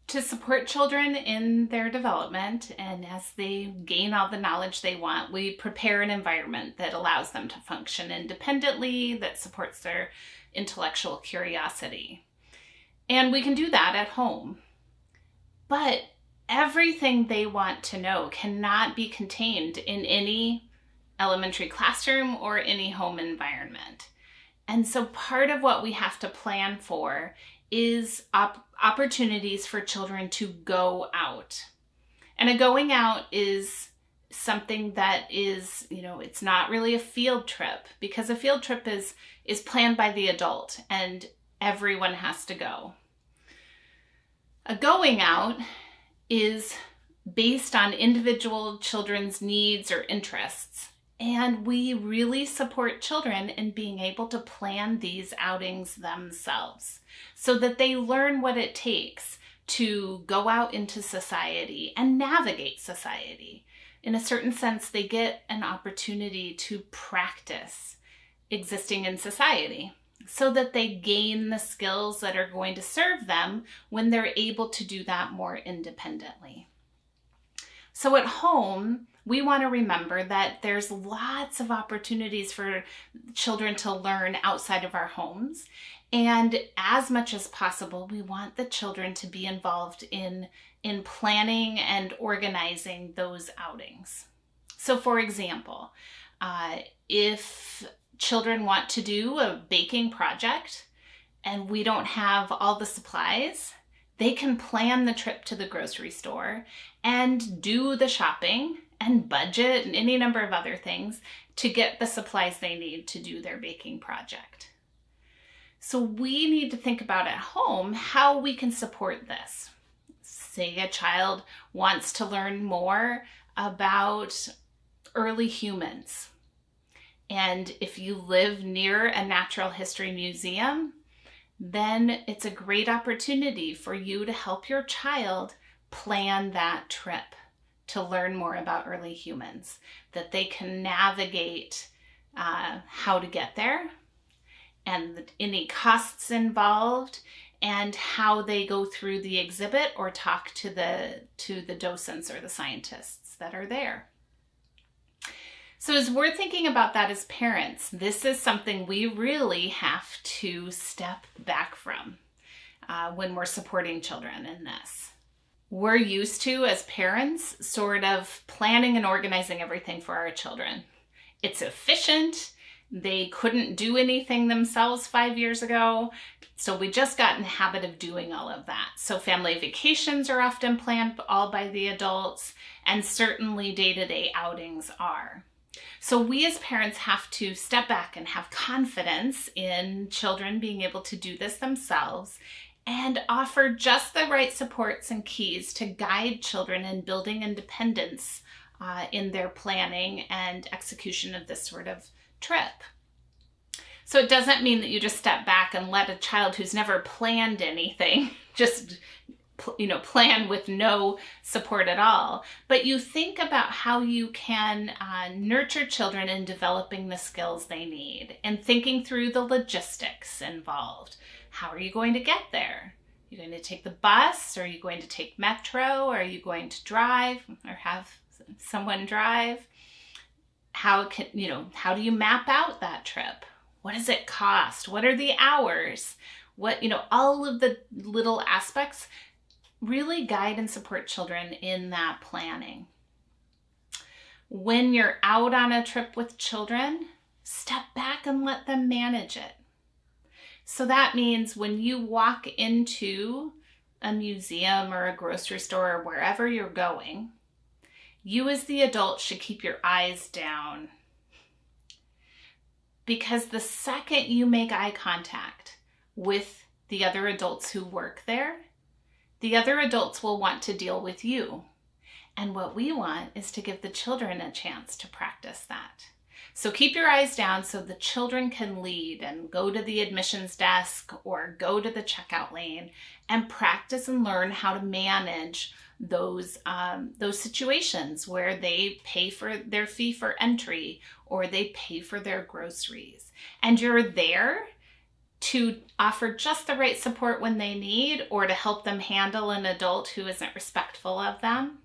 To support children in their development and as they gain all the knowledge they want, we prepare an environment that allows them to function independently, that supports their intellectual curiosity. And we can do that at home. But everything they want to know cannot be contained in any elementary classroom or any home environment. And so part of what we have to plan for is opportunities for children to go out. And a going out is something that is, it's not really a field trip, because a field trip is planned by the adult and everyone has to go. A going out is based on individual children's needs or interests. And we really support children in being able to plan these outings themselves so that they learn what it takes to go out into society and navigate society. In a certain sense, they get an opportunity to practice existing in society so that they gain the skills that are going to serve them when they're able to do that more independently. So at home, we want to remember that there's lots of opportunities for children to learn outside of our homes. And as much as possible, we want the children to be involved in planning and organizing those outings. So for example, if children want to do a baking project and we don't have all the supplies, they can plan the trip to the grocery store and do the shopping and budget and any number of other things to get the supplies they need to do their baking project. So we need to think about at home how we can support this. Say a child wants to learn more about early humans. And if you live near a natural history museum, then it's a great opportunity for you to help your child plan that trip to learn more about early humans, that they can navigate how to get there and any costs involved and how they go through the exhibit or talk to the docents or the scientists that are there. So as we're thinking about that as parents, this is something we really have to step back from when we're supporting children in this. We're used to, as parents, sort of planning and organizing everything for our children. It's efficient. They couldn't do anything themselves 5 years ago, so we just got in the habit of doing all of that. So family vacations are often planned all by the adults, and certainly day-to-day outings are. So we as parents have to step back and have confidence in children being able to do this themselves and offer just the right supports and keys to guide children in building independence in their planning and execution of this sort of trip. So it doesn't mean that you just step back and let a child who's never planned anything just plan with no support at all. But you think about how you can nurture children in developing the skills they need and thinking through the logistics involved. How are you going to get there? Are you going to take the bus? Or are you going to take metro? Or are you going to drive or have someone drive? How do you map out that trip? What does it cost? What are the hours? All of the little aspects really guide and support children in that planning. When you're out on a trip with children, step back and let them manage it. So that means when you walk into a museum or a grocery store or wherever you're going, you as the adult should keep your eyes down. Because the second you make eye contact with the other adults who work there, the other adults will want to deal with you. And what we want is to give the children a chance to practice that. So keep your eyes down so the children can lead and go to the admissions desk or go to the checkout lane and practice and learn how to manage those situations where they pay for their fee for entry or they pay for their groceries. And you're there to offer just the right support when they need, or to help them handle an adult who isn't respectful of them.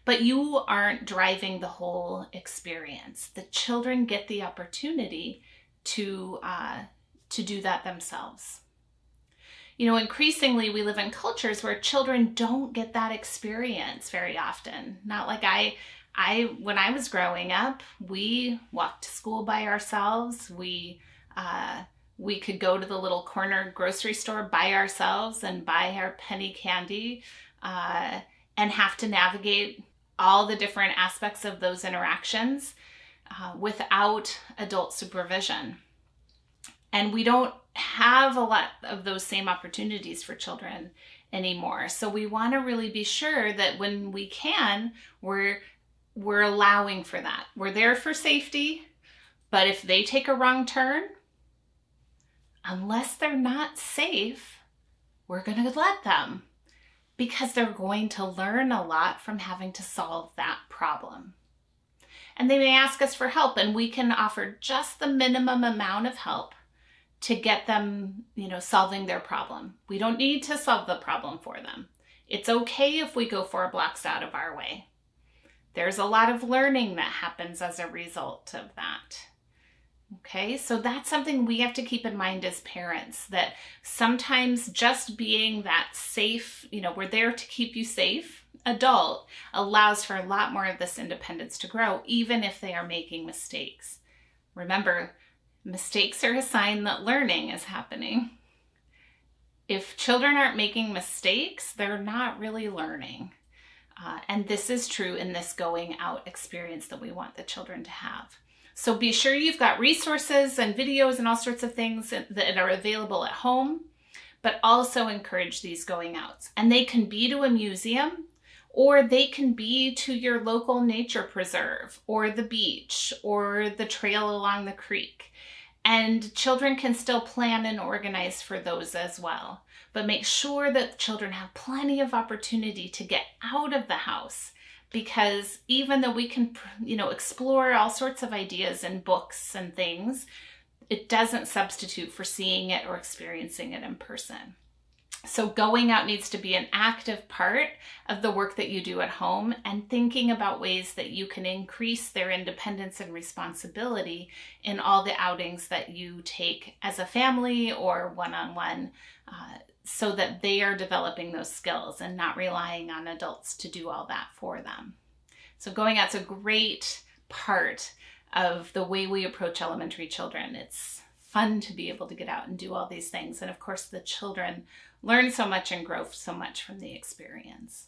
But you aren't driving the whole experience. The children get the opportunity to do that themselves. You know, increasingly we live in cultures where children don't get that experience very often. Not like when I was growing up, we walked to school by ourselves. We could go to the little corner grocery store by ourselves and buy our penny candy, and have to navigate all the different aspects of those interactions without adult supervision. And we don't have a lot of those same opportunities for children anymore. So we want to really be sure that when we can, we're allowing for that. We're there for safety, but if they take a wrong turn, unless they're not safe, we're going to let them, because they're going to learn a lot from having to solve that problem. And they may ask us for help, and we can offer just the minimum amount of help to get them, solving their problem. We don't need to solve the problem for them. It's okay if we go 4 blocks out of our way. There's a lot of learning that happens as a result of that. Okay, so that's something we have to keep in mind as parents, that sometimes just being that safe, we're there to keep you safe adult allows for a lot more of this independence to grow, even if they are making mistakes. Remember, mistakes are a sign that learning is happening. If children aren't making mistakes, they're not really learning. And this is true in this going out experience that we want the children to have. So be sure you've got resources and videos and all sorts of things that are available at home, but also encourage these going outs. And they can be to a museum, or they can be to your local nature preserve, or the beach, or the trail along the creek. And children can still plan and organize for those as well. But make sure that children have plenty of opportunity to get out of the house, because even though we can, explore all sorts of ideas in books and things, it doesn't substitute for seeing it or experiencing it in person. So going out needs to be an active part of the work that you do at home, and thinking about ways that you can increase their independence and responsibility in all the outings that you take as a family or one-on-one, so that they are developing those skills and not relying on adults to do all that for them. So going out's a great part of the way we approach elementary children. It's fun to be able to get out and do all these things. And of course, the children learn so much and grow so much from the experience.